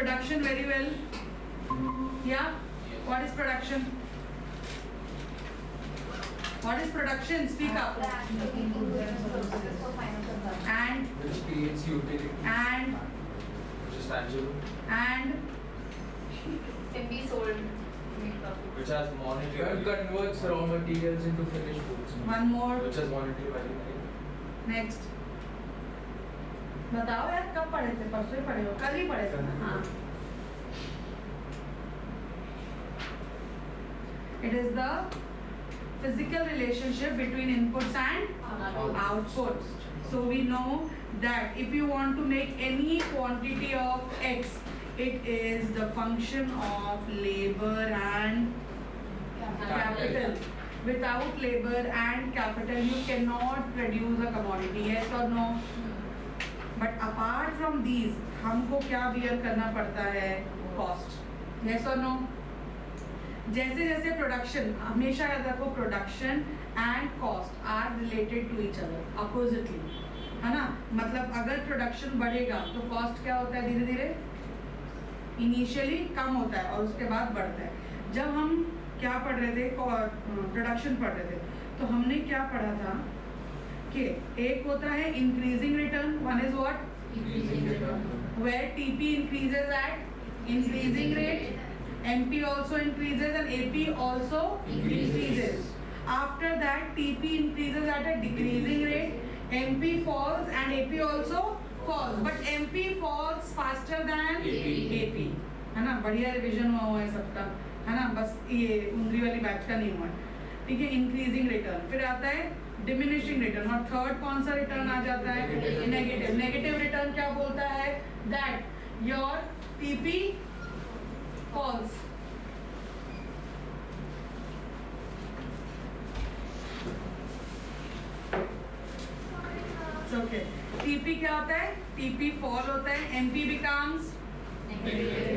production very well? Yeah? What is production? What is production? Speak up. And Which creates utility. and Which is tangible. and Can be sold. Make profit. Which has monetary Well, value. converts raw materials into finished goods. one more. Which has monetary value. Next. बताओ यार कब पढ़े थे? परसों ही पढ़े हो? कल ही पढ़े थे? हाँ. It is the physical relationship between inputs and outputs. So we know that if you want to make any quantity of X, it is the function of labor and capital. Without labor and capital, you cannot produce a commodity. Yes or no? But apart from these, हमको क्या bear करना पड़ता है? Cost. Yes or no? जैसे जैसे production, हमेशा याद रखो, production and cost are related to each other oppositely, है ना. मतलब अगर प्रोडक्शन बढ़ेगा तो कॉस्ट क्या होता है? धीरे धीरे इनिशियली कम होता है और उसके बाद बढ़ता है. जब हम क्या पढ़ रहे थे, प्रोडक्शन पढ़ रहे थे, तो हमने क्या पढ़ा था कि एक होता है increasing return. One is what? where TP increases at increasing rate, MP also increases and AP also increases. After that, TP increases at a decreasing rate, MP falls and AP also falls. But MP falls faster than AP. है ना. बढ़िया revision हुआ है सबका, है ना. बस ये उंगली वाली बैच का नहीं हुआ. ठीक है. इंक्रीजिंग रिटर्न, फिर आता है डिमिनिशिंग रिटर्न, और थर्ड कौन सा रिटर्न आ जाता है? नेगेटिव. नेगेटिव रिटर्न क्या बोलता है? That your TP falls. Okay. TP क्या होता है? टीपी फॉल होता है. MP becomes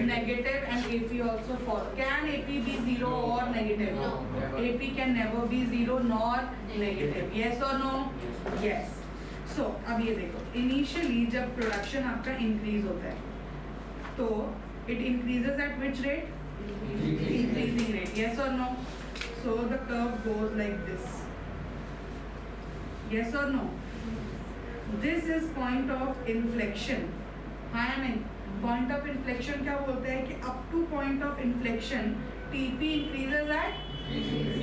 negative and AP also fall. Can AP be zero or negative? No. AP can never be zero nor negative. Yes or no? Yes. So अब ये देखो, initially जब production आपका increase होता है, तो it increases at which rate? Increasing rate. Yes or no? So the curve goes like this. Yes or no? This is point of inflection. हाँ या नहीं? पॉइंट ऑफ इन्फ्लेक्शन क्या बोलते हैं कि up two point of inflection TP increases at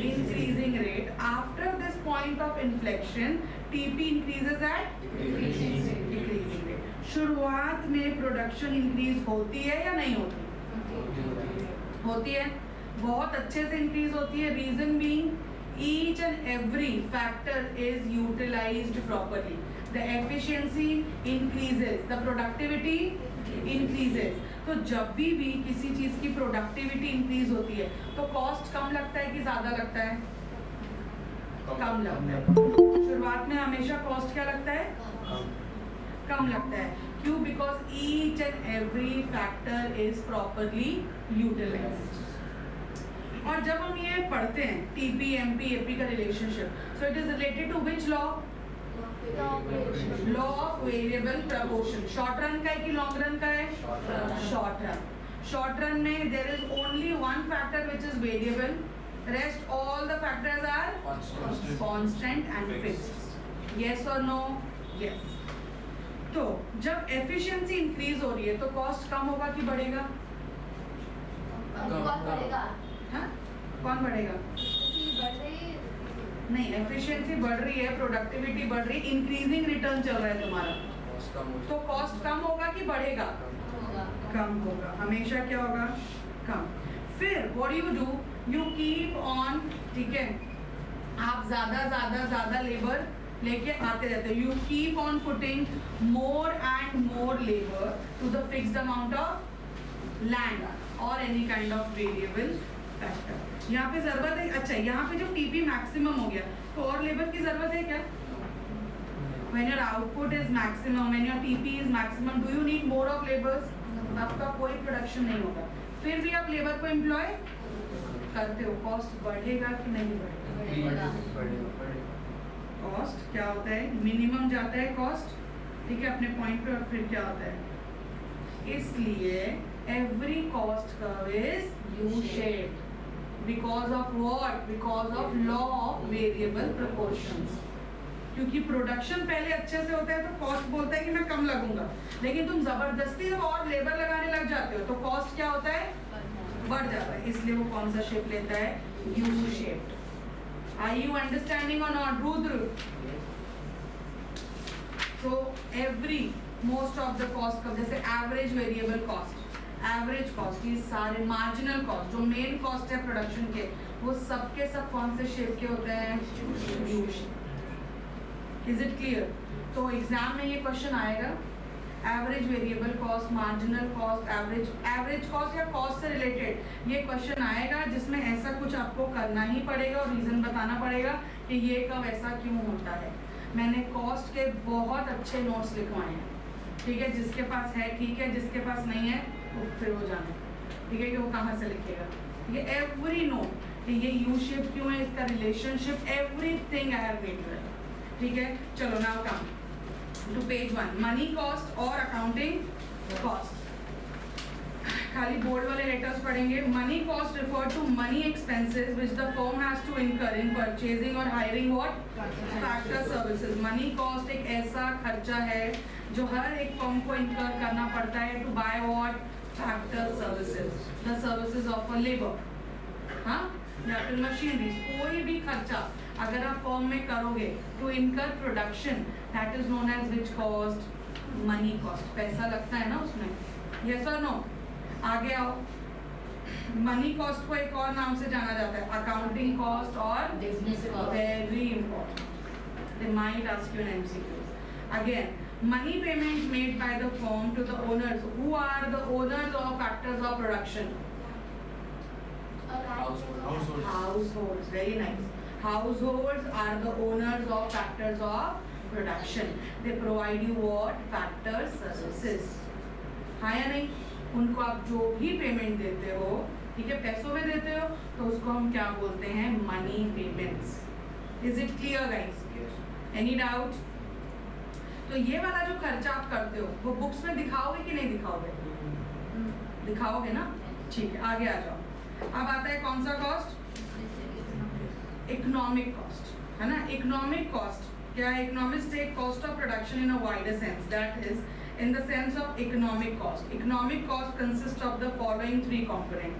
increasing rate. After this point of inflection TP increases at decreasing rate. शुरुआत में production increase होती है या नहीं होती? होती है. बहुत अच्छे से इंक्रीज होती है. Reason being each and every factor is utilised properly. The efficiency increases, the productivity increases. तो जब भी किसी चीज की प्रोडक्टिविटी इंक्रीज होती है तो कॉस्ट कम लगता है कि ज्यादा लगता है? कम लगता है. शुरुआत में हमेशा कॉस्ट क्या लगता है? कम लगता है. क्यों? Because each and every factor is properly utilised. और जब हम ये पढ़ते हैं टीपी एमपी एपी का relationship, so it is related to which law? Law of variable proportion. Short run का है कि लॉन्ग रन का है? Short run. शॉर्ट रन में there is only one factor which is variable. Rest all the factors are constant and fixed. Yes और no? Yes. तो जब efficiency increase हो रही है तो कॉस्ट कम होगा कि बढ़ेगा? हाँ? कौन बढ़ेगा? नहीं, एफिशिएंसी बढ़ रही है, प्रोडक्टिविटी बढ़ रही है, इंक्रीजिंग रिटर्न चल रहा है तुम्हारा, तो कॉस्ट कम होगा कि बढ़ेगा? कम होगा. हमेशा क्या होगा? कम. फिर what you do, you keep on. ठीक है, आप ज्यादा लेबर लेके आते रहते हो. You keep on putting more and more labour to the fixed amount of land और any kind of variable factor. यहाँ पे जरूरत है. अच्छा, यहाँ पे जो टीपी मैक्सिमम हो गया तो और लेबर की जरूरत है क्या? When your output is maximum, when your TP is maximum, do you need more of laborers? आपका कोई प्रोडक्शन नहीं होगा, फिर भी आप लेबर को एम्प्लॉय करते हो. कॉस्ट बढ़ेगा कि नहीं बढ़ेगा? कॉस्ट क्या होता है? मिनिमम जाता है कॉस्ट. ठीक है, अपने पॉइंट पे. और फिर क्या होता है? इसलिए every cost curve is U-shaped. Because of what? Because of law of variable proportions. क्योंकि प्रोडक्शन पहले अच्छे से होता है तो कॉस्ट बोलता है कि मैं कम लगूंगा, लेकिन तुम जबरदस्ती जब और लेबर लगाने लग जाते हो तो कॉस्ट क्या होता है? बढ़ जाता है. इसलिए वो कौन सा शेप लेता है? U shaped. Are you understanding or not, Rudra? So every most of the cost curve, जैसे average variable cost, average cost, ये सारे मार्जिनल कॉस्ट जो मेन कॉस्ट है प्रोडक्शन के, वो सब के सब कौन से शेप के होते हैं? U shape. Is it clear? तो एग्जाम में ये क्वेश्चन आएगा, average variable cost, marginal cost, average cost या कॉस्ट से रिलेटेड ये क्वेश्चन आएगा, जिसमें ऐसा कुछ आपको करना ही पड़ेगा और रीजन बताना पड़ेगा कि ये कब ऐसा क्यों होता है. मैंने कॉस्ट के बहुत अच्छे नोट्स लिखवाए हैं, ठीक है? जिसके पास है ठीक है, जिसके पास नहीं है वो फिर हो जाना, ठीक है, कि वो कहाँ से लिखेगा. ये एवरी नोट, ये यू शेप क्यों है, इसका relationship, everything I have made. ठीक है, चलो now come to page 1. Money cost और अकाउंटिंग कॉस्ट. खाली बोर्ड वाले लेटर्स पढ़ेंगे. Money cost refer to money expenses which the firm has to incur in purchasing और hiring what? Factor services. Money cost एक ऐसा खर्चा है जो हर एक फर्म को इनकर करना पड़ता है to buy what? Factor services, the services of a labour, हाँ, या फिर मशीनरीज. कोई भी खर्चा अगर आप फर्म में करोगे to incur production, that is known as which cost? Money cost. पैसा लगता है ना उसमें, यस और नो? आगे आओ. मनी कॉस्ट को एक और नाम से जाना जाता है अकाउंटिंग कॉस्ट और business cost. Very important, they might ask you in MCQs. Again, money payments made by the firm to the owners. Who are the owners of factors of production? Household. Households. Very nice. Households are the owners of factors of production. They provide you what? Factor services. हाँ या नहीं? उनको आप जो भी payment देते हो, ठीक है, पैसों में देते हो, तो उसको हम क्या बोलते हैं? Money payments. Is it clear guys? Any doubt? तो ये वाला जो खर्चा आप करते हो वो बुक्स में दिखाओगे कि नहीं दिखाओगे? दिखाओगे ना? ठीक है, आगे आ जाओ. अब आता है कौन सा कॉस्ट? इकोनॉमिक कॉस्ट, है ना? इकोनॉमिक कॉस्ट क्या है? Economics take cost of production in a wider sense, that is in the sense of economic cost. Economic cost consists of the following 3 component.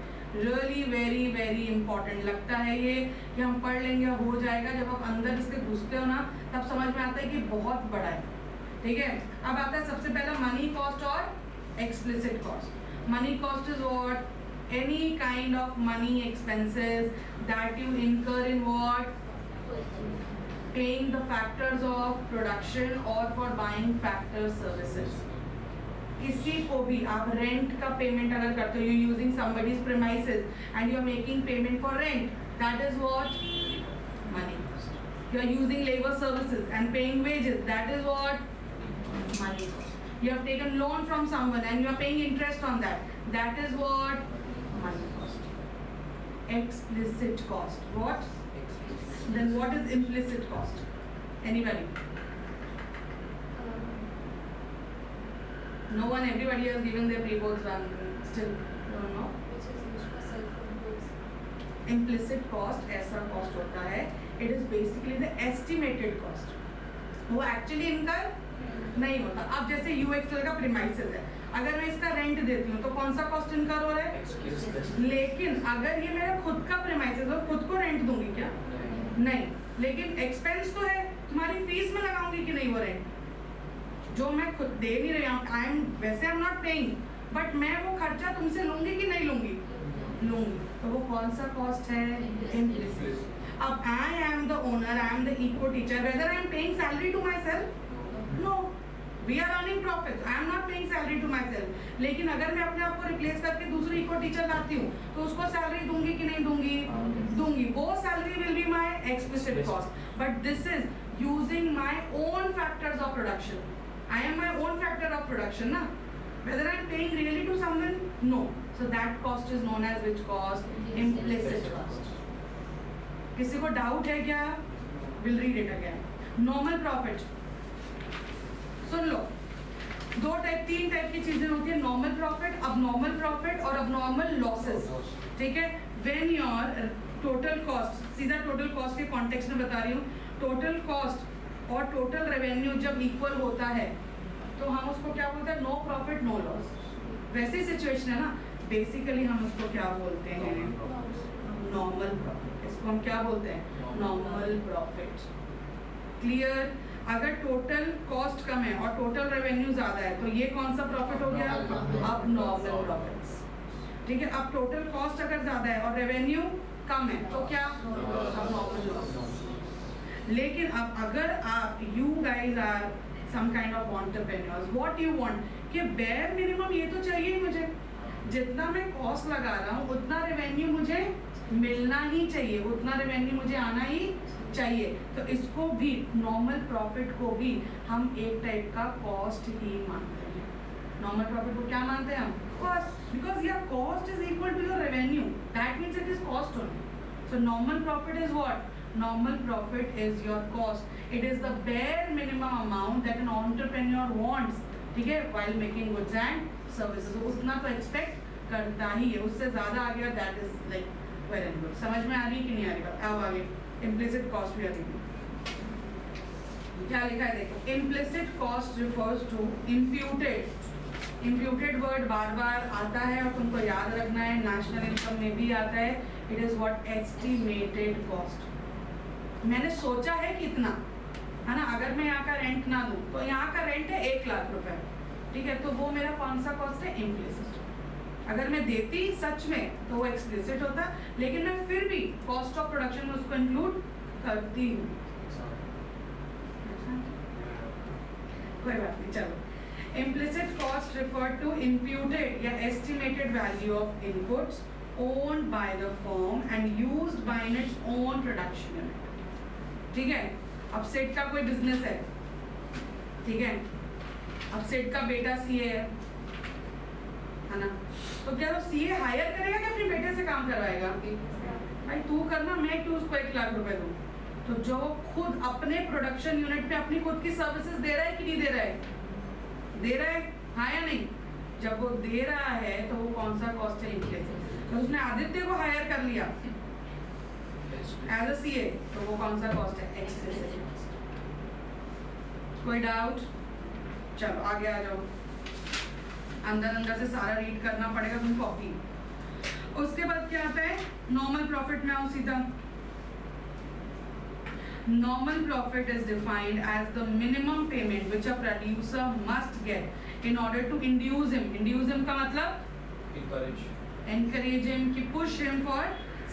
Really very very important. लगता है ये कि हम पढ़ लेंगे हो जाएगा, जब आप अंदर इसके घुसते हो ना तब समझ में आता है कि बहुत बड़ा है. ठीक है, अब आता है सबसे पहला मनी कॉस्ट और explicit cost. Money cost is what? Any kind of money expenses that you incur in what? paying the factors of production or for buying factor services. किसी को भी आप रेंट का पेमेंट अगर करते हो, you using somebody's premises and you are making payment for rent, that is what? Money cost. You are using labor services and paying wages, that is what? Money cost. You have taken loan from someone and you are paying interest on that, that is what? Money cost. Explicit cost. What? Then what is implicit cost? Anybody? No one. Everybody has given their pre-boards one. Still don't know. Which is used for self-help books. Implicit cost ऐसा cost होता है. It is basically the estimated cost. वो actually इनका नहीं होता. अब जैसे UXL का premises है, अगर मैं इसका रेंट देती हूँ तो कौन सा कॉस्ट इनकर हो रहा है? लेकिन अगर ये मेरा खुद का premises हो, खुद को रेंट दूंगी क्या? नहीं. लेकिन एक्सपेंस तो है, तुम्हारी फीस में लगाऊंगी कि नहीं वो रेंट? जो मैं खुद दे नहीं रही हूँ, आई एम वैसे आई एम नॉट पेइंग, बट मैं वो खर्चा तुमसे लूंगी कि नहीं लूंगी? लूंगी. तो वो कौन सा कॉस्ट है? इम्प्लिसिट. अब I am the owner, I am the eco teacher, whether I am paying salary to myself? No. We are earning profit, I am not paying salary to myself. लेकिन अगर मैं अपने आप को replace करके दूसरी eco teacher लाती हूँ तो उसको सैलरी दूंगी कि नहीं दूंगी? दूंगी. वो salary will be my explicit cost. But this is using my own factors of production. I am my own factor of production, na? Whether I am paying really to someone? No. So that cost is known as which cost? Implicit cost. किसी को doubt है क्या? We'll read it again. Normal profit. सुन लो. तीन type की चीजें होती है, normal profit, abnormal profit और अबनॉर्मल लॉसेस। ठीक है, व्हेन योर टोटल कॉस्ट, सीधा टोटल कॉस्ट के कॉन्टेक्स्ट में बता रही हूँ, टोटल कॉस्ट और टोटल रेवेन्यू जब इक्वल होता है तो हम उसको क्या बोलते हैं, नो प्रॉफिट नो लॉस। वैसी सिचुएशन है ना, बेसिकली हम उसको क्या बोलते हैं, नॉर्मल प्रॉफिट। इसको हम क्या बोलते हैं, नॉर्मल प्रॉफिट। क्लियर? अगर टोटल कॉस्ट कम है और टोटल रेवेन्यू ज्यादा है तो ये कौन सा प्रॉफिट हो गया, अब नॉर्मल प्रॉफिट्स। ठीक है, अब टोटल कॉस्ट अगर ज्यादा है और रेवेन्यू कम है तो क्या, अब नॉर्मल लॉस। लेकिन अब अगर आप, you guys are some kind of entrepreneurs, what you want कि बेयर मिनिमम ये तो चाहिए ही मुझे, जितना मैं कॉस्ट लगा रहा हूँ उतना रेवेन्यू मुझे मिलना ही चाहिए, उतना रेवेन्यू मुझे आना ही चाहिए। तो इसको भी, नॉर्मल प्रॉफिट को भी हम एक टाइप का कॉस्ट ही मानते हैं। नॉर्मल प्रॉफिट को क्या मानते हैं हम, cost, because your cost is equal to your revenue, that means it is cost only. So normal profit is what, normal profit is your cost. It is the bare minimum amount that an entrepreneur wants, ठीक है, while making goods and services। उतना तो expect करता ही है, उससे ज़्यादा आ गया that is like well and good। समझ में आ रही कि नहीं आ रही बात? अब आगे implicit cost भी आ रही है, क्या लिखा है देखो, implicit cost refers to imputed। imputed word बार बार आता है और तुमको याद रखना है, नेशनल इनकम में भी आता है। It is what estimated cost। मैंने सोचा है कितना, है ना, अगर मैं यहाँ का रेंट ना दूँ तो यहाँ का रेंट है 1 लाख रुपए, ठीक है, तो वो मेरा कौन सा कॉस्ट है, इम्प्लिसिट। अगर मैं देती सच में तो वो एक्सप्लिसिट होता, लेकिन मैं फिर भी कॉस्ट ऑफ प्रोडक्शन में उसको इंक्लूड करती हूँ। कोई बात नहीं, चलो। Implicit cost refer to imputed या estimated value of inputs owned by the firm and used by in its own production unit। ठीक है, अब सेठ का कोई बिजनेस है, ठीक है, अब सेठ का बेटा सीए है ना, तो क्या वो सीए हायर करेगा कि अपने बेटे से काम करवाएगा, भाई तू करना, मैं क्यों उसको 1 लाख रुपए दूँ। तो जो खुद अपने प्रोडक्शन यूनिट पे अपनी खुद की सर्विसेज दे रहा है कि नहीं दे रहा है, दे रहा है, हाँ या नहीं। जब वो दे रहा है तो वो कौन सा कॉस्ट है, इम्प्लिसिट। तो उसने आदित्य को हायर कर लिया एज अ सीए, तो वो कौन सा कॉस्ट है, एक्सप्लिसिट। कोई डाउट? चलो आगे आ जाओ, अंदर अंदर से सारा रीड करना पड़ेगा तुम कॉपी। उसके बाद क्या आता है, नॉर्मल प्रॉफिट में आओ सीधा। Normal profit is defined as the minimum payment which a producer must get in order to induce him। Induce him का मतलब encourage him, कि push him for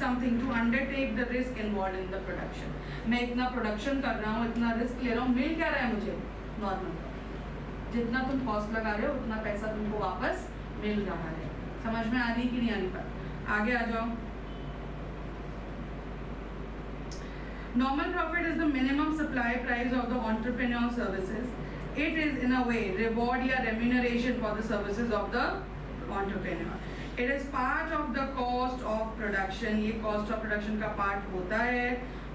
something, to undertake the risk involved in the production। मैं इतना production कर रहा हूँ, इतना risk ले रहा हूँ, मिल क्या रहा है मुझे, नॉर्मल प्रॉफिट। जितना तुम कॉस्ट लगा रहे हो उतना पैसा तुमको वापस मिल रहा है। समझ में आ रही कि नहीं आ रही बात? आगे आ जाओ। Normal profit is the minimum supply price of the entrepreneur services। It is in a way reward या remuneration for the services of the entrepreneur। It is part of the cost of production। ये cost of production का part होता है,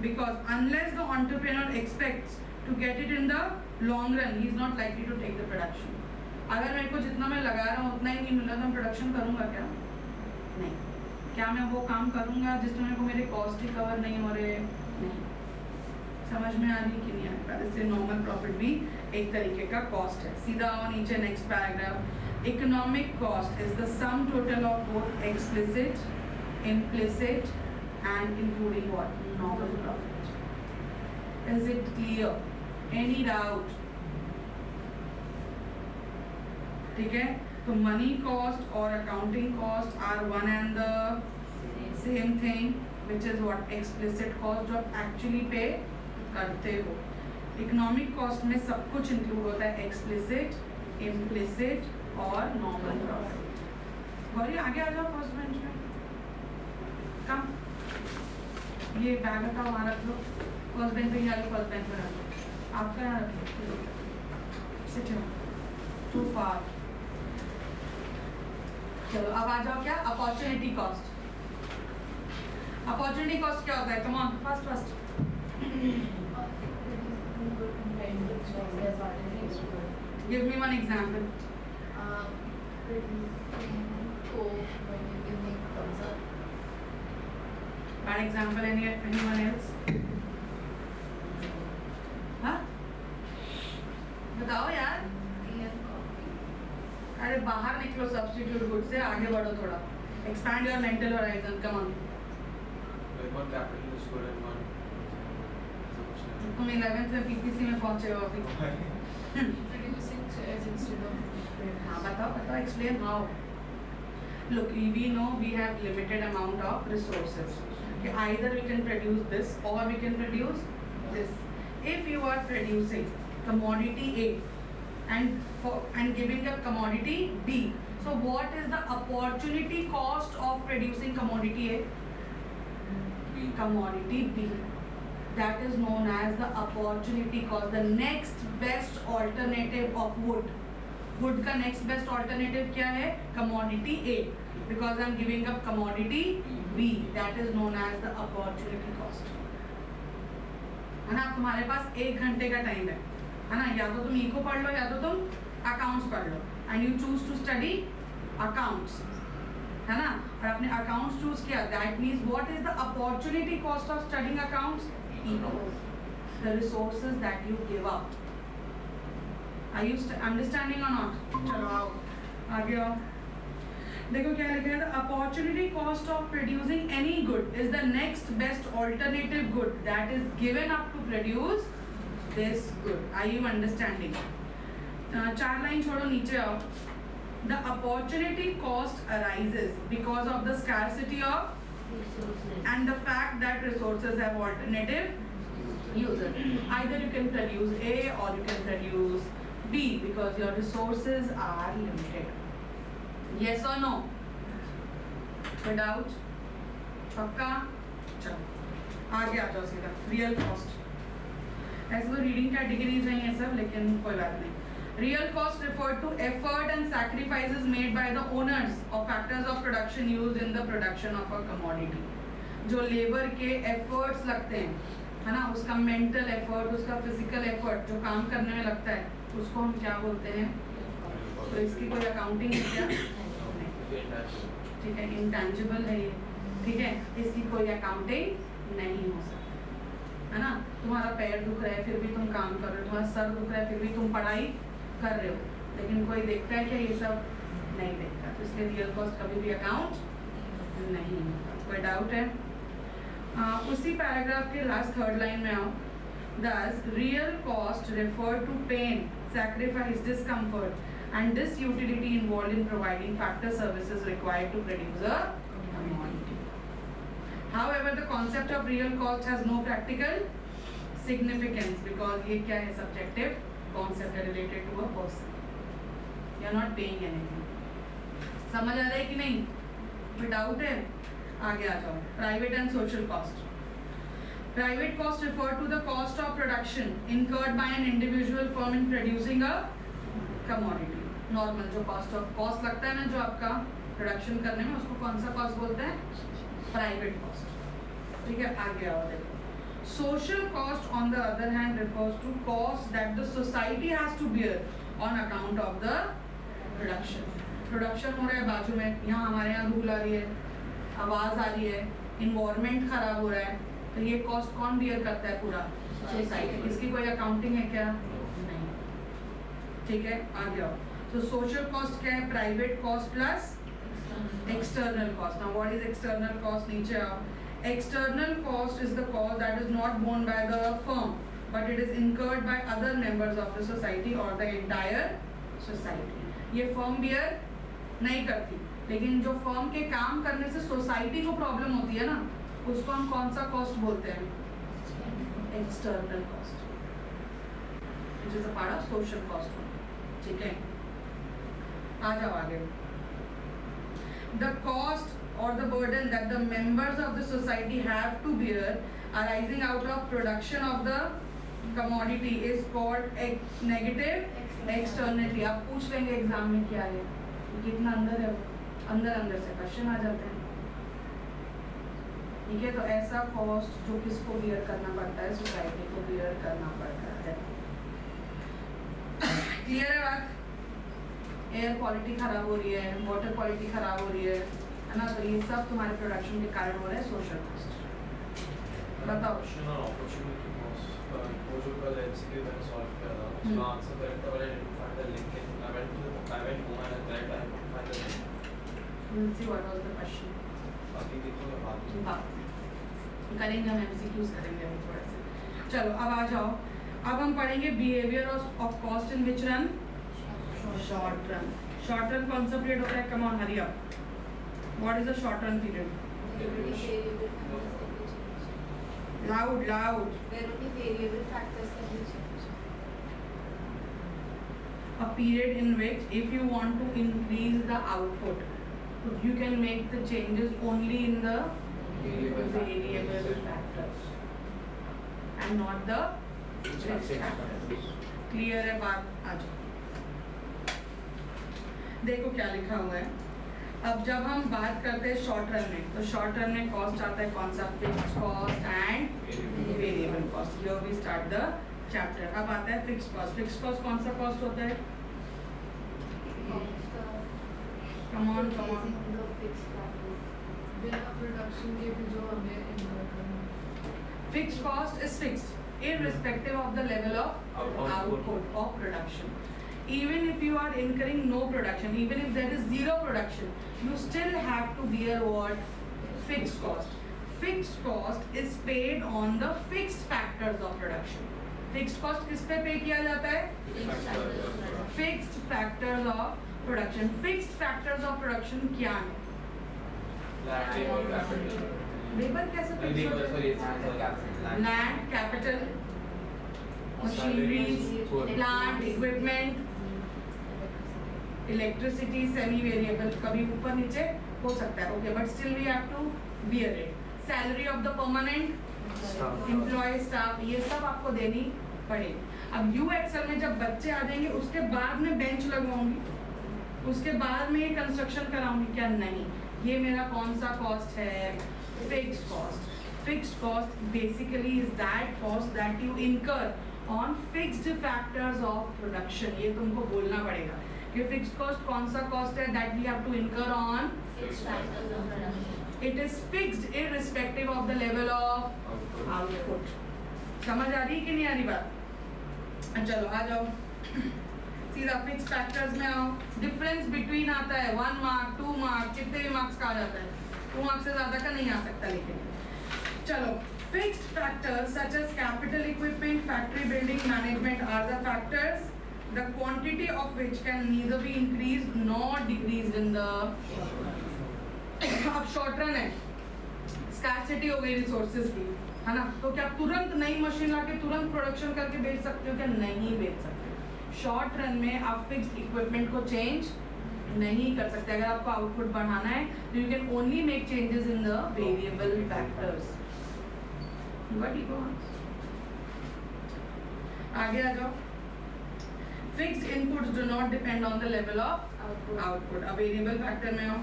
because unless the entrepreneur expects to get it in the long run, he is not likely to take the production। अगर मेरे को जितना मैं लगा रहा हूँ उतना ही नहीं मिल रहा तो मैं प्रोडक्शन करूँगा क्या? नहीं। क्या मैं वो काम करूँगा जिसमें मेरे को मेरे कॉस्ट ही कवर नहीं हो रहे? नहीं। समझ में आ रही कि नहीं आ रही? इसलिए नॉर्मल प्रॉफिट भी एक तरीके का कॉस्ट है। सीधा आओ नीचे, next paragraph. Economic cost is the sum total of both explicit, implicit and including what, normal profit. Is it clear? Any doubt? ठीक है, तो मनी कॉस्ट और accounting cost are one and the same thing, which is what, explicit cost, जो आप actually pay करते हो। Economic cost में सब कुछ इंक्लूड होता है, एक्सप्लिसिट, इम्प्लिसिट और नॉर्मल प्रॉफिट। गौरी आगे आ जाओ फर्स्ट बेंच में, कम ये बैग हटाओ, वहाँ रख लो, फर्स्ट बेंच पे ही आगे, फर्स्ट बेंच पे रख लो, आपका यहाँ रख लो, सिट टू फार। चलो अब आ जाओ, क्या अपॉर्चुनिटी कॉस्ट। अपॉर्चुनिटी कॉस्ट क्या होता है, come on fast. Give me one example. Producing coke when you can make thumbs up. Bad example. Anyone else? हाँ? बताओ यार. Tea and coffee. अरे बाहर निकलो substitute good से आगे बढ़ो थोड़ा. Expand your mental horizon. Come on. Like one capitalist good and one. तुम 11th में PPC में पहुंचे हो अभी. Producing chairs instead of हाँ बताओ. Explain how. Look, we know we have limited amount of resources. Okay, either we can produce this or we can produce this. If you are producing commodity A and giving a commodity B, so what is the opportunity cost of producing commodity A? B. Commodity B. That is known as the opportunity cost, the next best alternative of wood. Wood का next best alternative क्या है? Commodity A. Because I am giving up commodity B. That is known as the opportunity cost. है ना? तुम्हारे पास 1 घंटे का time है ना? या तो तुम इको पढ़ लो या तो तुम अकाउंट्स पढ़ लो. And you choose to study accounts. है ना? और आपने अकाउंट्स चूज किया. That means what is the opportunity cost of studying accounts? Equal. The resources that you give up. Are you understanding or not? चलो आओ आगे आओ. देखो क्या लिखा है. The opportunity cost of producing any good is the next best alternative good that is given up to produce this good. Are you understanding? 4 line छोड़ो नीचे आओ. The opportunity cost arises because of the scarcity of and the fact that resources have alternative uses. Either you can produce A or you can produce B because your resources are limited. Yes or no? Without? पक्का? चलो आगे आ जाओ सीधा. Real cost. ऐसे तो reading categories नहीं है सब, लेकिन कोई बात नहीं. Real cost refer to effort and sacrifices made by the owners of factors of production used in the production of a commodity. जो लेबर के एफर्ट्स लगते हैं, है ना, उसका मेंटल एफर्ट, उसका फिजिकल एफर्ट जो काम करने में लगता है, उसको हम क्या बोलते हैं? तो इसकी कोई अकाउंटिंग है क्या? ठीक है, इंटेंजिबल है ये. ठीक है, इसकी कोई अकाउंटिंग नहीं हो सकती, है ना. तुम्हारा पैर दुख रहा है फिर भी तुम काम कर रहे हो, तुम्हारा सर दुख रहा है फिर भी तुम पढ़ाई कर रहे हो, लेकिन कोई देखता है क्या? ये सब नहीं देखता. तो इसलिए रियल कॉस्ट कभी भी अकाउंट नहीं होता. कोई डाउट है? उसी पैराग्राफ के लास्ट 3rd लाइन में आओ. Thus, real cost refer to pain, sacrifice, discomfort, and disutility involved in providing factor services required to produce a commodity. However, the concept of real cost has no practical significance because ये क्या है? Subjective concept है related to a person. You are not paying anything. समझ आ रहा है कि नहीं? कोई डाउट है? आगे आ जाओ. Private and social cost. Private cost refer to the cost of production incurred by an individual firm in producing a commodity. Normal जो cost लगता है ना, जो आपका प्रोडक्शन करने में, उसको कौन सा कॉस्ट बोलते हैं? Private cost. ठीक है, आगे आओ. देखो, social cost on the other hand refers to costs that the society has to bear on account of the production. Production हो रहा है बाजू में, यहाँ हमारे यहाँ धूल आ रही है, आवाज आ रही है, इन्वायरमेंट खराब हो रहा है, तो ये कॉस्ट कौन बियर करता है? पूरा सोसाइटी. इसकी कोई अकाउंटिंग है क्या? नहीं. ठीक है, आगे आओ. तो सोशल कॉस्ट क्या है? Private cost plus external cost. Now what is external cost? नीचे आओ. External cost is the cost that is not borne by the firm but it is incurred by other members of the society और the entire society. ये firm bear नहीं करती, लेकिन जो firm के काम करने से सोसाइटी को प्रॉब्लम होती है ना, उसको हम कौन सा कॉस्ट बोलते हैं? External cost, which is a part of social cost. ठीक है, आ जाओ आगे. The cost or the burden that the members of the society have to bear arising out of production of the commodity is called negative externality. आप पूछ लेंगे exam में क्या है, कितना अंदर है वो, अंदर से क्वेश्चन आ जाते हैं. ठीक है, तो ऐसा कॉस्ट जो किसको बियर करना पड़ता है? सोसाइटी को बियर करना पड़ता है. क्लियर है बात? एयर क्वालिटी खराब हो रही है, वाटर क्वालिटी खराब हो रही है ना, तो ये सब तुम्हारे प्रोडक्शन के कारण हो रहा है सोशल कॉस्ट। बताओ। Question on opportunity cost. वो जो कल MCQ मैंने solve किया था, हम्म। उसका answer correct था, but I didn't find the link in. I went home and correct, I couldn't find the link. We'll see what was the question. बाकी देखो मैं बाद में। हाँ, करेंगे हम MCQs करेंगे अभी थोड़ा सा। चलो अब आ जाओ, अब हम पढ़ेंगे behaviour of cost in which run, short run. Short run कौन सा पीरियड होता है? Come on hurry up, what is the short run period? Loud loud. A period in which if you want to increase the output, you can make the changes only in the variable factors and not the fixed factors. Clear है बात? आज देखो क्या लिखा हुआ है। अब जब हम बात करते हैं शॉर्ट रन में, तो शॉर्ट रन में कॉस्ट आता है कौन सा? Fixed cost and variable cost. Here we start the chapter. अब आता है फिक्स्ड कॉस्ट। फिक्स्ड कॉस्ट कौन सा कॉस्ट होता है? Come on come on. बिना प्रोडक्शन के भी जो हमें इनकम करना। Fixed cost is fixed irrespective of the level of output of production. Even if you are incurring no production, even if there is zero production, you still have to bear what? Fixed cost. Fixed cost is paid on the fixed factors of production. Fixed cost किस पे पे किया जाता है? Fixed factors of production. Fixed factors of production क्या है? Labour कैसे fixed होता है? Land, capital, machineries, plant, equipment, electricity, semi-variable, कभी ऊपर नीचे हो सकता है, okay, but still we have to bear it. Salary of the permanent employee, staff, ये सब आपको देनी पड़ेगी। अब UXL में जब बच्चे आ जाएंगे, उसके बाद में बेंच लगवाऊंगी, उसके बाद में ये कंस्ट्रक्शन कराऊंगी क्या? नहीं, ये मेरा कौन सा कॉस्ट है? Fixed cost. Fixed cost basically is that cost that you incur on fixed factors of production. ये तुमको बोलना पड़ेगा कि फिक्स्ड कॉस्ट कौन सा कॉस्ट है that we have to incur on. It is fixed irrespective of the level of output. समझ आ रही है कि नहीं आ रही बात? चलो आ जाओ सीधा फिक्स्ड फैक्टर्स में आओ। डिफरेंस बिटवीन आता है 1 मार्क 2 मार्क, कितने भी मार्क्स का आ जाता है, 2 मार्क्स से ज्यादा का नहीं आ सकता। लेकिन चलो, fixed factors such as capital equipment, factory building, management are the factors the quantity of which can neither be increased nor decreased in the. अब शॉर्ट रन है, स्कैर्सिटी हो गई रिसोर्सेज की, है ना, तो क्या तुरंत नई मशीन लाके तुरंत प्रोडक्शन करके बेच सकते हो क्या? नहीं बेच सकते। शॉर्ट रन में आप फिक्स्ड इक्विपमेंट को चेंज नहीं कर सकते। अगर आपको आउटपुट बढ़ाना है तो you can only make changes in the variable factors. आगे आ जाओ। Fixed inputs do not depend on the level of output. अब वेरिएबल फैक्टर में आओ।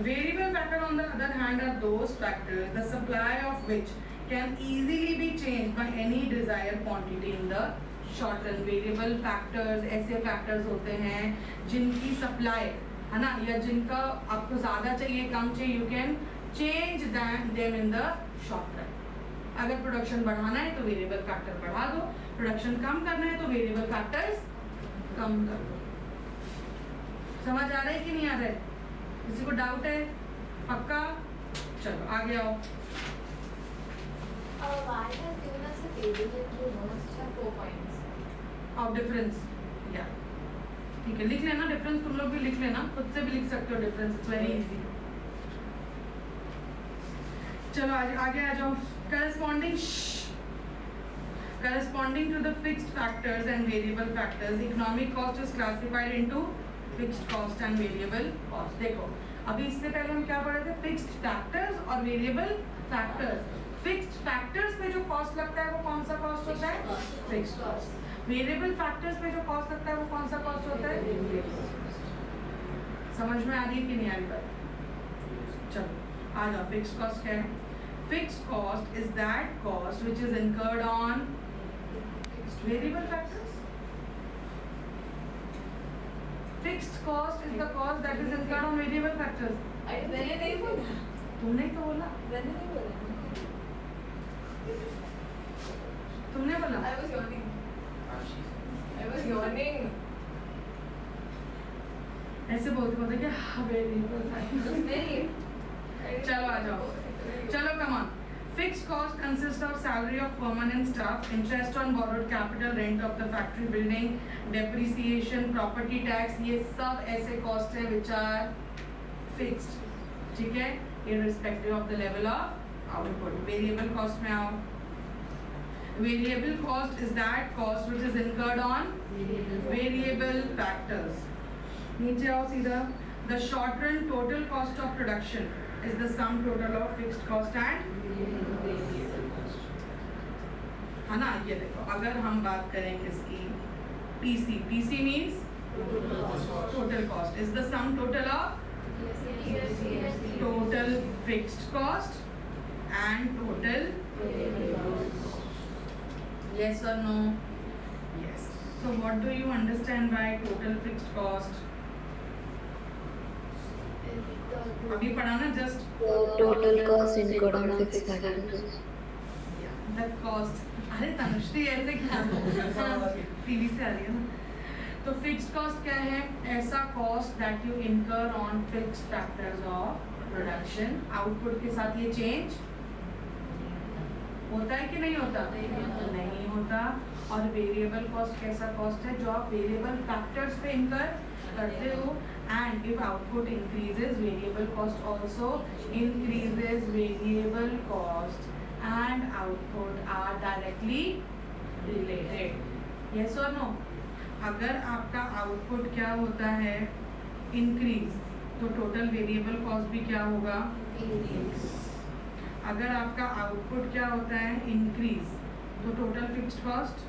Variable factor on the other hand are those factors the supply of which can easily be changed by any desired quantity in the short run. Variable factors ऐसे factors होते हैं जिनकी supply है ना, या जिनका आपको ज़्यादा चाहिए कम चाहिए, you can change them in the short run. अगर प्रोडक्शन बढ़ाना है तो वेरिएबल फैक्टर बढ़ा दो, प्रोडक्शन कम करना है तो वेरिएबल फैक्टर्स कम कर दो। समझ आ रहा है कि नहीं आ रहा है? किसी को डाउट है? पक्का? चलो आगे आओ। Why has given us a table that you must have 4 points? Of difference, या ठीक है, लिख लेना डिफरेंस, तुम लोग भी लिख लेना, खुद से भी लिख सकते हो डिफरेंस, इट्स वेरी इजी। चलो आगे आ जाओ। Corresponding to the fixed factors and variable factors, economic cost is classified into fixed cost and variable cost. देखो अभी इससे पहले हम क्या पढ़े थे? फिक्स्ड फैक्टर्स और वेरिएबल फैक्टर्स। फिक्स्ड फैक्टर्स पे जो कॉस्ट लगता है वो कौन सा कॉस्ट होता है? Fixed cost. वेरिएबल फैक्टर्स पे जो कॉस्ट लगता है वो कौन सा कॉस्ट होता है? समझ में आ रही है कि नहीं आ रही बात? चलो आ जाओ। फिक्स्ड कॉस्ट क्या है? Fixed cost is that cost which is incurred on variable factors. fixed cost is the cost that is incurred on variable factors. मैंने नहीं बोला तुमने ही तो बोला. मैंने नहीं बोला तुमने बोला. I was yawning Ashish. I was yawning ऐसे बोलते बोलते कि वेरिएबल फैक्टर्स. नहीं चलो आ जाओ. चलो come on. Fixed cost consists of salary of permanent staff, interest on borrowed capital, rent of the factory building, depreciation, property tax. ये सब ऐसे cost है which are fixed. ठीक है? Irrespective of the level of output. Variable cost में आओ. Variable cost is that cost which is incurred on variable factors. नीचे आओ सीधा. The short run total cost of production is the sum total of fixed cost and है ना. ये देखो अगर हम बात करें किसकी PC. PC means total cost is the sum total of total fixed cost and total. Yes or no? Yes. So what do you understand by total fixed cost? अभी पढ़ा ना just Total cost incurred on fixed factors. the cost. अरे तनुश्री ऐसे क्या TV से आ रही है ना. तो फिक्स्ड कॉस्ट क्या है? ऐसा cost that you incur on fixed factors of production. Output के साथ ये चेंज होता है कि नहीं होता? नहीं होता. और वेरिएबल कॉस्ट कैसा कॉस्ट है जो आप वेरिएबल फैक्टर्स पे इनकर करते हो. And if output increases, variable cost also increases. Variable cost and output are directly related. Yes or no? अगर आपका output क्या होता है? Increase, तो total variable cost भी क्या होगा? Increase. अगर आपका output क्या होता है? Increase, तो total fixed cost?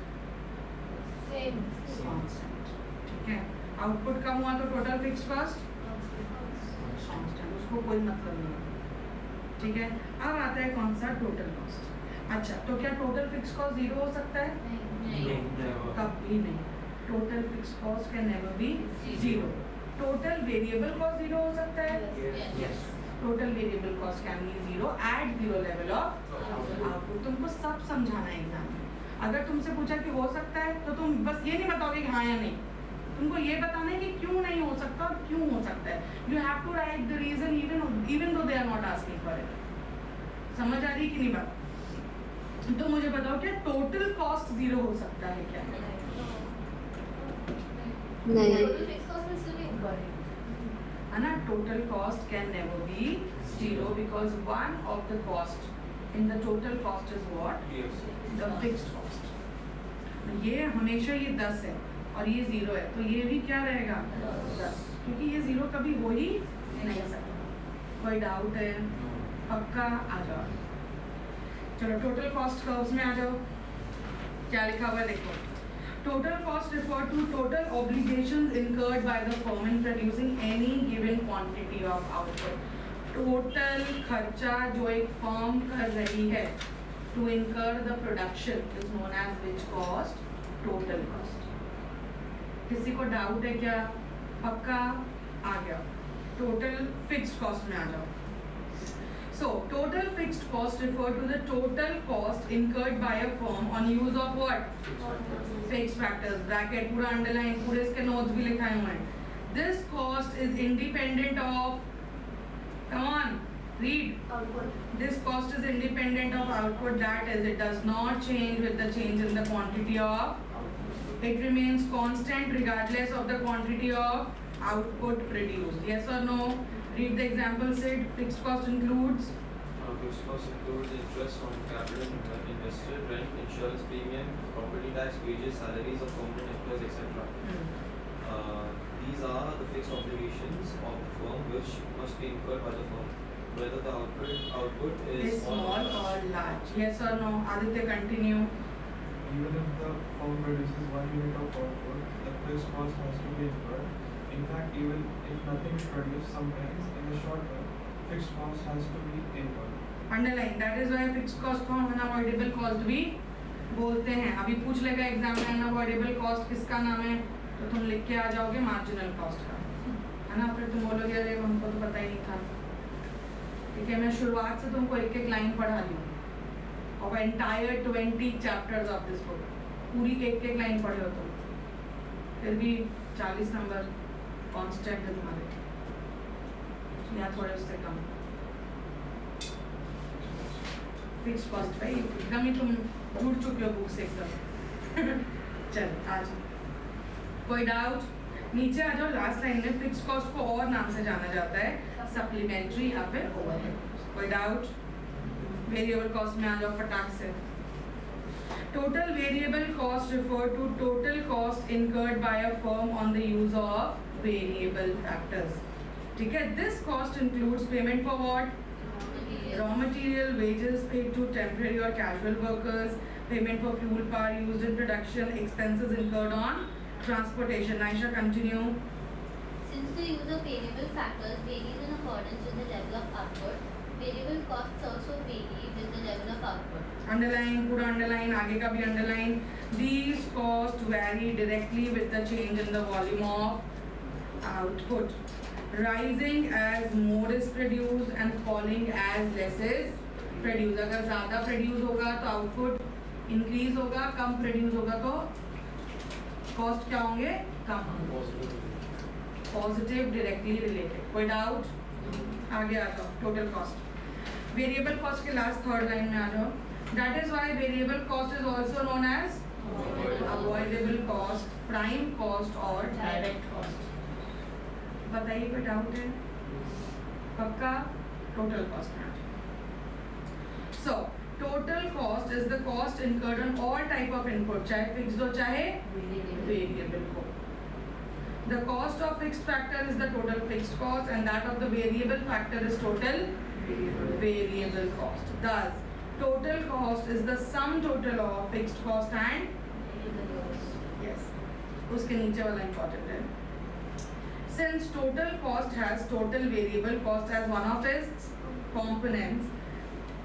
Same. Constant. ठीक है. आउटपुट कम हुआ तो टोटल फिक्स्ड कॉस्ट कांस्टेंट. उसको कोई मतलब नहीं है. ठीक है. अब आता है कौन सा? Total cost. अच्छा तो क्या टोटल फिक्स्ड कॉस्ट जीरो हो सकता है? Never. कभी नहीं. Total fixed cost can never be zero. Total variable cost zero हो सकता है? Yes. Total variable cost can be zero at zero level of output. तुमको सब समझाना है एग्जाम में. अगर तुमसे पूछा कि हो सकता है तो तुम बस ये नहीं बताओगे हाँ या नहीं. तुमको ये बताना है कि क्यों नहीं हो सकता और क्यों हो सकता है. You have to write the reason even though they are not asking for it. समझ आ रही कि नहीं बात? तो मुझे बताओ क्या टोटल कॉस्ट जीरो हो सकता है क्या? नहीं. Total fixed cost will still be incurred. है ना. Total cost can never be zero because one of the cost in the total cost is what? Yes. The fixed cost. ये हमेशा ये 10 है और ये 0 है तो ये भी क्या रहेगा? 10. क्योंकि ये 0 कभी हो ही नहीं सकता. कोई डाउट है? पक्का? आ जाओ. चलो टोटल कॉस्ट कर्व्स में आ जाओ. क्या लिखा हुआ है देखो. Total cost refer to total obligations incurred by the firm in producing any given quantity of output. Total खर्चा जो एक फर्म कर रही है to incur the production is known as which cost? Total cost. किसी को डाउट है क्या? पक्का? आ गया. टोटल फिक्स्ड कॉस्ट में आ जाओ. So total fixed cost refer to the total cost incurred by a firm on use of what? Fixed factors. Bracket पूरा underline पूरे इसके notes भी लिखाए हुए हैं. This cost is independent of. Come on, read. Output. This cost is independent of output. That is, it does not change with the change in the quantity of. It remains constant regardless of the quantity of output produced. Yes or no? Read the example said. Fixed cost includes. Fixed cost includes interest on capital invested, rent, insurance premium, property tax, wages, salaries of permanent employees, etc. These are the fixed obligations of the firm which must be incurred by the firm, whether the output Is small or large. Yes or no? Aditya, continue. Even if the firm produces 1 unit of output, the fixed cost has to be incurred. In fact, even if nothing is produced, sometimes in the short term, fixed cost has to be incurred. Underline. That is why fixed cost को हम unavoidable cost भी बोलते हैं. अभी पूछ लेगा exam में unavoidable cost किसका नाम है? तो तुम लिख के आ जाओगे मार्जिनल कॉस्ट का, है ना। फिर तुम बोलोगे अरे हमको तो पता ही नहीं था। ठीक है, मैं शुरुआत से तुमको एक एक लाइन पढ़ा रही हूँ of entire 20 chapters of this book, पूरी एक एक लाइन पढ़े हो तुम, फिर भी 40 नंबर कांस्टेंट है तुम्हारे, या थोड़े उससे कम। फिक्स कॉस्ट भाई एकदम ही तुम जुड़ चुके हो बुक से एकदम। चल आ जाओ, कोई डाउट? नीचे आ जाओ। लास्ट लाइन में फिक्स कॉस्ट को और नाम से जाना जाता है, सप्लीमेंट्री या फिर ओवरहेड। कोई डाउट? वेरिएबल कॉस्ट में आ जाओ फटाक से। Total variable cost refer to total cost incurred by a firm on the use of variable factors. ठीक है, this cost includes payment for what? Raw material, wages paid to temporary or casual workers, payment for fuel power used in production, expenses incurred on transportation. Aisha, continue. Since the use of variable factors varies in accordance with the level of output, variable costs also vary with the level of output. Underline, पूरा underline, आगे का भी underline. These costs vary directly with the change in the volume of output, rising as more is produced and falling as less is produced. अगर ज़्यादा produce होगा तो output increase होगा, कम produce होगा तो cost क्या होंगे? कम होंगे। Positive directly related. कोई doubt? आगे आ जाओ। Total cost. Variable cost के last third line में आ जाओ. That is why variable cost is also known as avoidable cost, prime cost और direct cost. बताइए कोई डाउट है? पक्का? टोटल कॉस्ट में। So total cost is the cost incurred on all type of input, चाहे fixed हो चाहे variable हो। The cost of fixed factor is the total fixed cost and that of the variable factor is total variable cost. Thus total cost is the sum total of fixed cost and yes, उसके नीचे वाला important है। Since total cost has total variable cost as one of its components,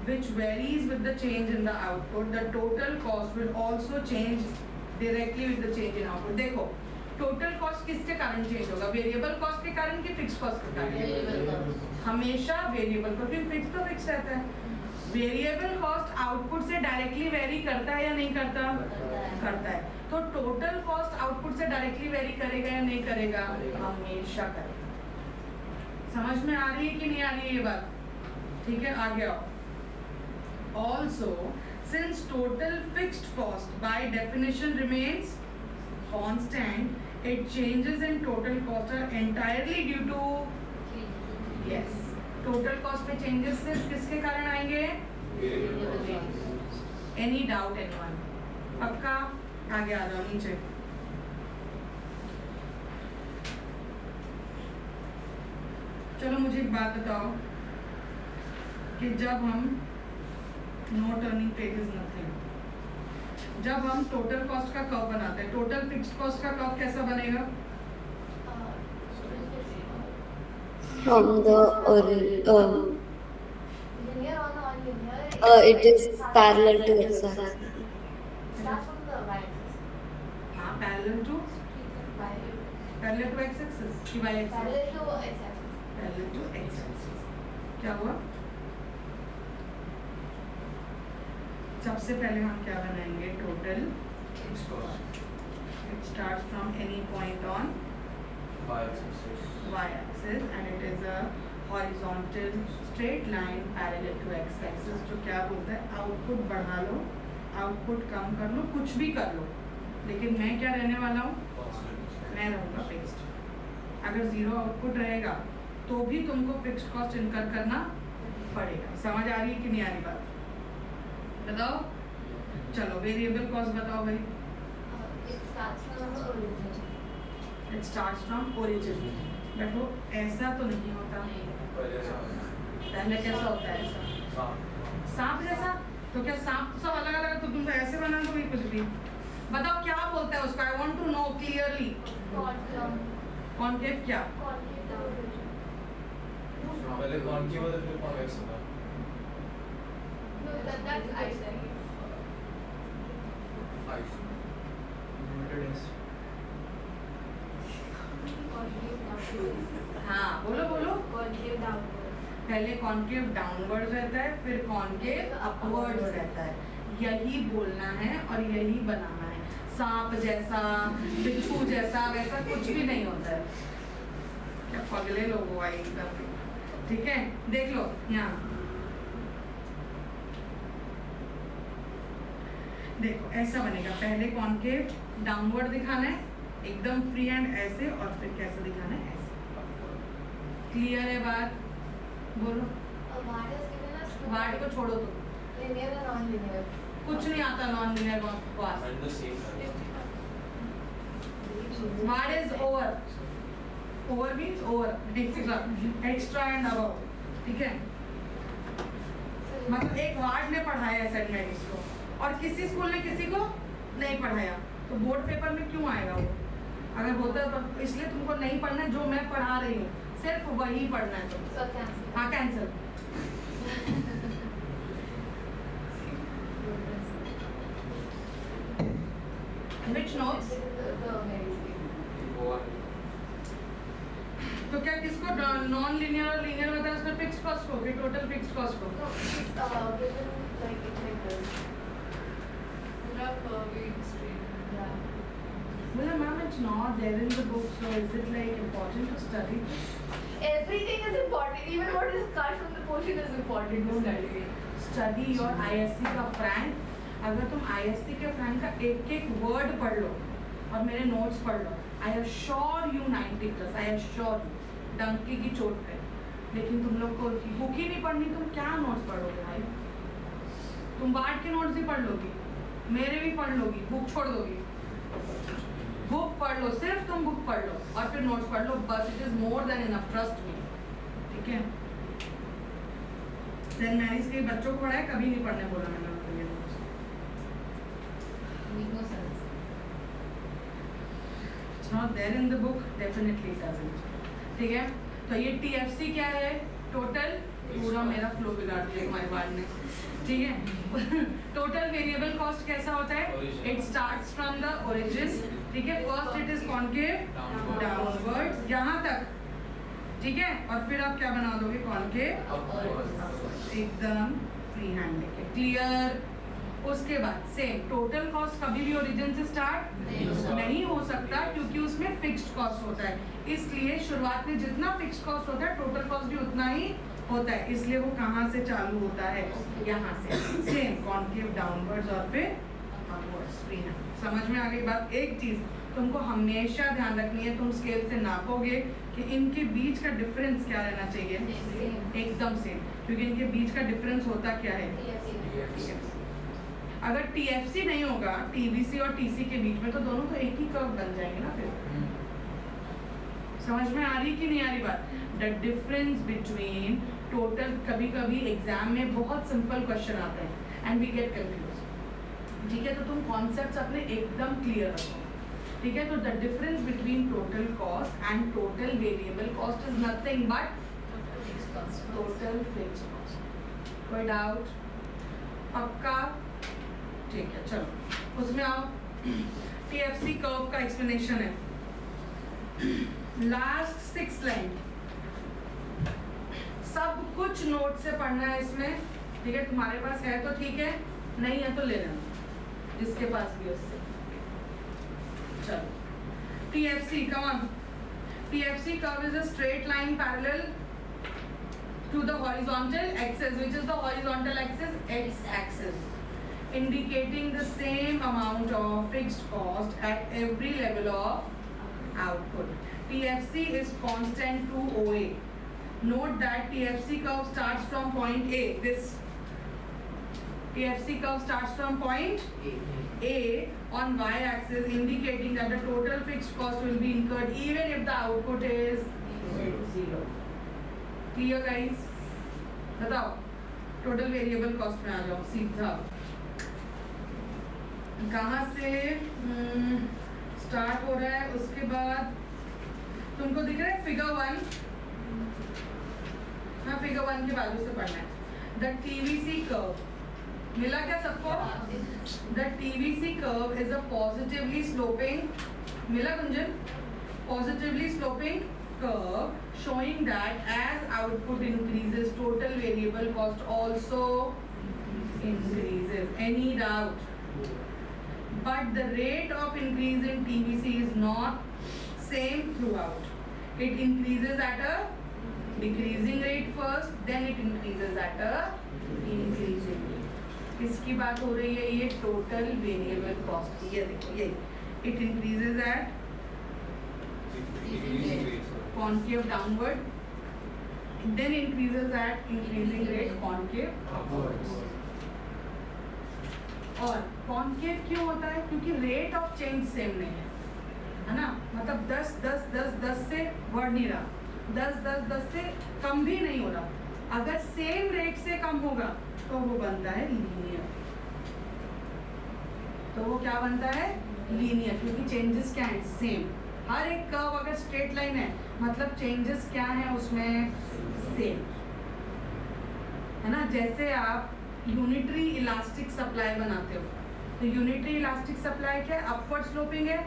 which varies with the change in the output, the total cost will also change directly with the change in output. देखो, total cost किसके कारण change होगा? Variable cost के कारण कि fixed cost के कारण? Variable cost. हमेशा variable cost, क्योंकि fixed तो fixed रहता है। Variable cost output से directly vary करता है या नहीं करता? करता है। तो टोटल कॉस्ट आउटपुट से डायरेक्टली वेरी करेगा या नहीं करेगा? हमेशा करेगा। समझ में आ रही है कि नहीं आ रही है ये बात? ठीक है, आगे आओ। Also since total fixed cost by definition remains constant, it changes in total cost are entirely due to yes, total cost में चेंजेस सिर्फ किसके कारण आएंगे? Any doubt anyone? पक्का? आगे आ जाओ नीचे। चलो मुझे एक बात बताओ कि जब हम no turning page is nothing, जब हम टोटल कॉस्ट का कर्व बनाते हैं, टोटल फिक्स्ड कॉस्ट का कर्व कैसा बनेगा? From the Linear or non-linear? it is parallel to x-axis. Starts from the y-axis. हाँ, पैरेलल टू x-axis कि y-axis? Parallel to x-axis. Parallel to x-axis। क्या हुआ? सबसे पहले हम क्या बनाएंगे? Total Fixed cost. It starts from any point on y-axis and it is a horizontal straight line parallel to x-axis, जो क्या बोलता है? आउटपुट बढ़ा लो, आउटपुट कम कर लो, कुछ भी कर लो, लेकिन मैं क्या रहने वाला हूँ? मैं रहूँगा फिक्स्ड। अगर जीरो आउटपुट रहेगा तो भी तुमको फिक्स्ड कॉस्ट इनकर करना पड़ेगा। समझ आ रही है कि नहीं आ रही बात? बताओ। चलो वेरिएबल कॉस्ट बताओ भाई। It starts from the origin. It starts from origin. देखो ऐसा तो नहीं होता, पहले कैसा होता है? ऐसा सांप जैसा। तो क्या सांप तो सब अलग अलग है, तो तुम तो ऐसे बना दो कुछ भी। बताओ क्या बोलता है उसको? I want to know clearly. Concave क्या? पहले कॉन्केव होता फिर कॉन्वेक्स होता। No, that's Einstein. Limited S. हाँ बोलो बोलो। Concave downward. पहले कॉन्केव डाउनवर्ड रहता है, फिर कॉन्केव अपवर्ड रहता है। यही बोलना है और यही बनाना है। सांप जैसा, बिच्छू जैसा, वैसा कुछ भी नहीं होता है। क्या पगले लोग हो आई एकदम। ठीक है, देख लो यहाँ देखो ऐसा बनेगा। पहले कॉन्केव डाउनवर्ड दिखाना है, एकदम फ्री हैंड ऐसे, और फिर कैसे दिखाना है ऐसे। क्लियर है बात? बोलो। What is given as ward को छोड़ो तो linear and non-linear. कुछ नहीं आता non linear cos. And the same time. What is over? Over means over, extra, extra and above. ठीक है? मतलब एक वार्ड ने पढ़ाया है सेंट मैरीज को और किसी स्कूल ने किसी को नहीं पढ़ाया, तो बोर्ड पेपर में क्यों आएगा वो? अगर होता तो इसलिए तुमको नहीं पढ़ना है, जो मैं पढ़ा रही हूँ सिर्फ वही पढ़ना है तुमको। So cancel. हाँ cancel. Which notes? The Mary's. तो क्या किसको नॉन लीनियर और लीनियर होता है उसका फिक्स्ड कॉस्ट को कि टोटल फिक्स्ड कॉस्ट को? No, it's given like it like this. Yeah. Well, ma'am, it's not there in the book, so is it like important to study this? Everything is important. Even what is cut from the portion is important to study. Study your ISC का Frank. अगर तुम ISC के Frank का एक एक word पढ़ लो और मेरे नोट्स पढ़ लो, I assure you 90+, I assure you, Dunki की चोट पे। लेकिन तुम लोग को बुक ही नहीं पढ़नी, तुम क्या नोट्स पढ़ोगे भाई? तुम वार्ड के नोट्स भी पढ़ लोगी, मेरे भी पढ़ लोगी, बुक छोड़ दोगी। बुक पढ़ लो, सिर्फ तुम बुक पढ़ लो और फिर नोट्स पढ़ लो, बस। It is more than enough, trust me. ठीक है? सेंट मैरीज के बच्चों को पढ़ाया, कभी नहीं पढ़ने बोला मैंने उनको ये notes. Make no sense. It's not there in the book, definitely it doesn't. ठीक है? तो ये TFC क्या है? टोटल, पूरा मेरा फ्लो बिगाड़ दिया तुम्हारे बाद ने। ठीक है? टोटल वेरिएबल कॉस्ट कैसा होता है? It starts from the origin. ठीक है? First it is concave downwards, यहाँ तक। ठीक है? और फिर आप क्या बना दोगे? कॉन्केव एकदम फ्री हैंड लेके। क्लियर? उसके बाद सेम टोटल कॉस्ट कभी भी ओरिजिन से स्टार्ट नहीं हो सकता, क्योंकि उसमें फिक्स्ड कॉस्ट होता है। इसलिए शुरुआत में जितना फिक्स्ड कॉस्ट होता है, टोटल कॉस्ट भी उतना ही होता है। इसलिए वो कहाँ से चालू होता है? यहाँ से। सेम कॉन्केव डाउनवर्ड्स और फिर अपवर्ड्स, फ्री हैंड। समझ में आ गई बात? एक चीज तुमको हमेशा ध्यान रखनी है, तुम स्केल से नापोगे कि इनके बीच का डिफरेंस क्या रहना चाहिए? एकदम सेम, क्योंकि इनके बीच का डिफरेंस होता क्या है? TFC. अगर TFC नहीं होगा TBC और TC के बीच में, तो दोनों तो एक ही कर्व बन जाएंगे ना फिर। समझ में आ रही कि नहीं आ रही बात? द डिफरेंस बिटवीन टोटल, कभी कभी एग्जाम में बहुत सिंपल क्वेश्चन आते हैं एंड वी गेट कंफ्यूज। ठीक है? तो तुम कॉन्सेप्ट्स अपने एकदम क्लियर रखो। ठीक है? तो the difference between total cost and total variable cost is nothing but total fixed cost. कोई डाउट? पक्का? ठीक है, चलो उसमें आओ। TFC कर्व का एक्सप्लेनेशन है, लास्ट 6 लाइन। सब कुछ नोट से पढ़ना है इसमें। ठीक है? तुम्हारे पास है तो ठीक है, नहीं है तो ले लेना, जिसके पास भी उससे। चलो TFC, come on. TFC curve is a straight line parallel to the horizontal axis, which is the horizontal axis, x-axis, indicating the same amount of fixed cost at every level of output. TFC is constant to OA. Note that TFC curve starts from point A. This TFC curve starts from point A on y-axis, indicating that the total fixed cost will be incurred even if the output is 0. Clear guys? बताओ, total variable cost में आ जाओ सीधा। कहाँ से start हो रहा है? उसके बाद तुमको दिख रहा है फिगर 1। हाँ, फिगर 1 के बाजू से पढ़ना है। द TVC कर्व मिला क्या सबको? The TVC curve is a positively sloping, मिला Gunjan? positively sloping curve showing that as output increases, total variable cost also increases. Any doubt? But the rate of increase in TVC is not same throughout. It increases at a decreasing rate first, then it increases at a increasing rate. किसकी बात हो रही है? ये total variable cost की. ये देखो, ये it increases at Decreasing rates. concave downward, then increases at increasing rate concave upwards. और concave क्यों होता है? क्योंकि rate of change same नहीं है ना? मतलब 10 10 10 10 से बढ़ नहीं रहा, 10 10 10 से कम भी नहीं हो रहा. अगर सेम रेट से कम होगा तो वो बनता है लीनियर. तो वो क्या बनता है? लीनियर. क्योंकि चेंजेस क्या है? सेम. हर एक कर्व अगर स्ट्रेट लाइन है मतलब चेंजेस क्या है उसमें? सेम है ना. जैसे आप यूनिटरी इलास्टिक सप्लाई बनाते हो तो यूनिटरी इलास्टिक सप्लाई क्या है? अपवर्ड स्लोपिंग है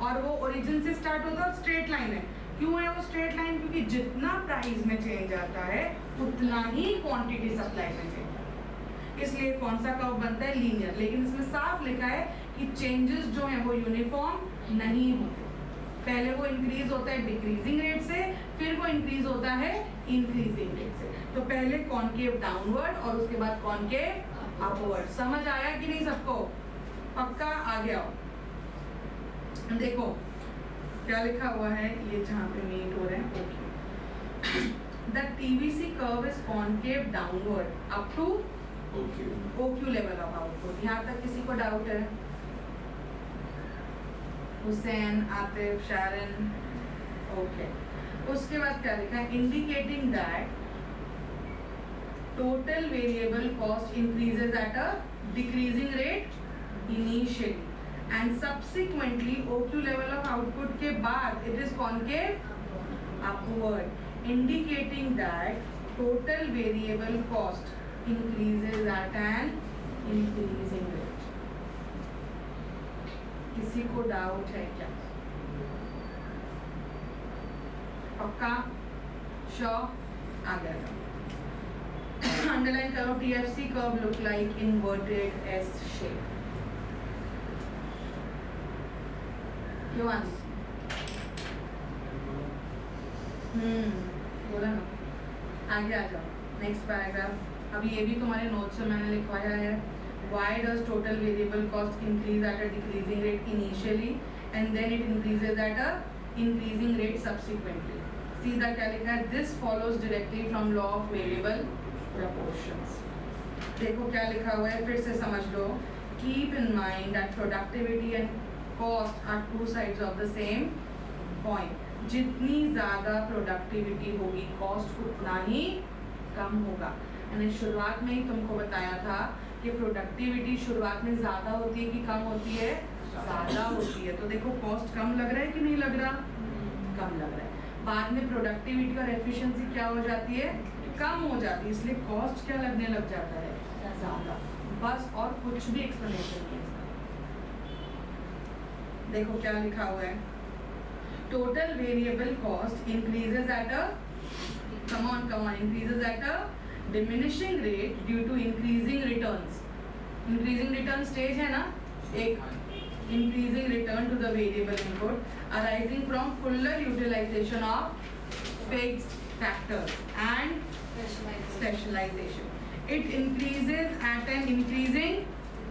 और वो ओरिजिन से स्टार्ट होता है और स्ट्रेट लाइन है. क्यों है वो स्ट्रेट लाइन? क्योंकि जितना प्राइस में चेंज आता है उतना ही क्वांटिटी सप्लाई में चेंज आता है. इसलिए कौन सा कर्व बनता है? लीनियर. लेकिन इसमें साफ लिखा है कि चेंजेस जो है वो यूनिफॉर्म नहीं होते. पहले वो इंक्रीज होता है डिक्रीजिंग रेट से, फिर वो इंक्रीज होता है इंक्रीजिंग रेट से. तो पहले कॉनकेव डाउनवर्ड और उसके बाद कॉनकेव अपवर्ड. समझ आया कि नहीं सबको? पक्का आ गया? देखो क्या लिखा हुआ है ये जहाँ पे मीट हो रहे हैं. Okay. The TVC curve is concave downward up to OQ level of output. यहाँ तक किसी को डाउट है? हुसैन, आतिफ, शारन. ओके. उसके बाद क्या लिखा है? Indicating that total variable cost increases at a decreasing rate initially and subsequently OQ level of output के बाद it is concave upward, indicating that total variable cost increases at an increasing rate. किसी को doubt है क्या? पक्का? Sure? आ गया. Underline करो. TFC curve look like inverted S shape. क्यों आंसर? बोला ना. आगे आ जाओ. Next paragraph. अब ये भी तुम्हारे नोट्स में मैंने लिखवाया है. Why does total variable cost increase at a decreasing rate initially and then it increases at a increasing rate subsequently? सीधा क्या लिखा है? This follows directly from law of variable proportions. देखो क्या लिखा हुआ है, फिर से समझ लो. Keep in mind that productivity and cost are two sides of the same coin. जितनी ज़्यादा प्रोडक्टिविटी होगी कॉस्ट उतना ही कम होगा. मैंने शुरुआत में ही तुमको बताया था कि प्रोडक्टिविटी शुरुआत में ज़्यादा होती है कि कम होती है? ज़्यादा होती है. तो देखो कॉस्ट कम लग रहा है कि नहीं लग रहा? कम लग रहा है. बाद में प्रोडक्टिविटी और एफिशिएंसी क्या हो जाती है? कम हो जाती है. इसलिए कॉस्ट क्या लगने लग जाता है? ज़्यादा. बस और कुछ भी एक्सप्लेनेशन नहीं. देखो क्या लिखा हुआ है. Total variable cost increases at a increases at a diminishing rate due to increasing returns. Increasing return stage है ना? एक increasing return to the variable input arising from fuller utilization of fixed factors and specialization. It increases at an increasing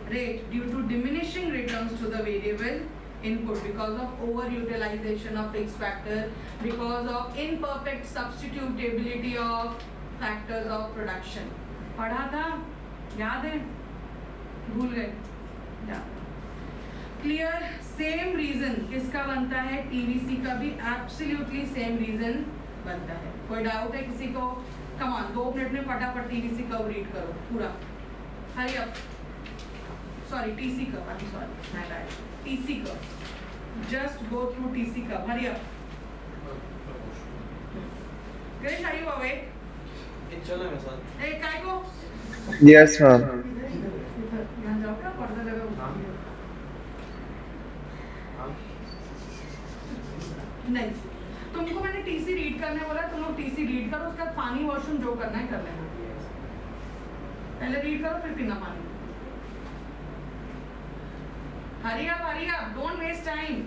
rate due to diminishing returns to the variable input because of overutilization of fixed factor, because of imperfect substitutability of factors of production. पढ़ा था? याद है? भूल गए? Clear? Same reason किसका बनता है? TVC का भी एब्सोल्युटली सेम रीजन बनता है. कोई डाउट है किसी को? कम ऑन 2 मिनट में फटाफट TVC कर्व रीड करो पूरा. Hurry up. Sorry TC curve. I am sorry, my bad. TC curve. Just go through TC curve. Hurry up. Krish, are you awake? चलो मेरे साथ. Hey, काय को? Yes, ma'am. यहाँ जाओ क्या? पर्दा लगा हुआ है. नेक्स्ट, तुमको मैंने टीसी रीड करने बोला, तुम लोग टीसी रीड करो, उसके बाद पानी वॉशरूम जो करना है कर लेना। पहले रीड करो फिर पीना पानी। Hurry up, don't waste time.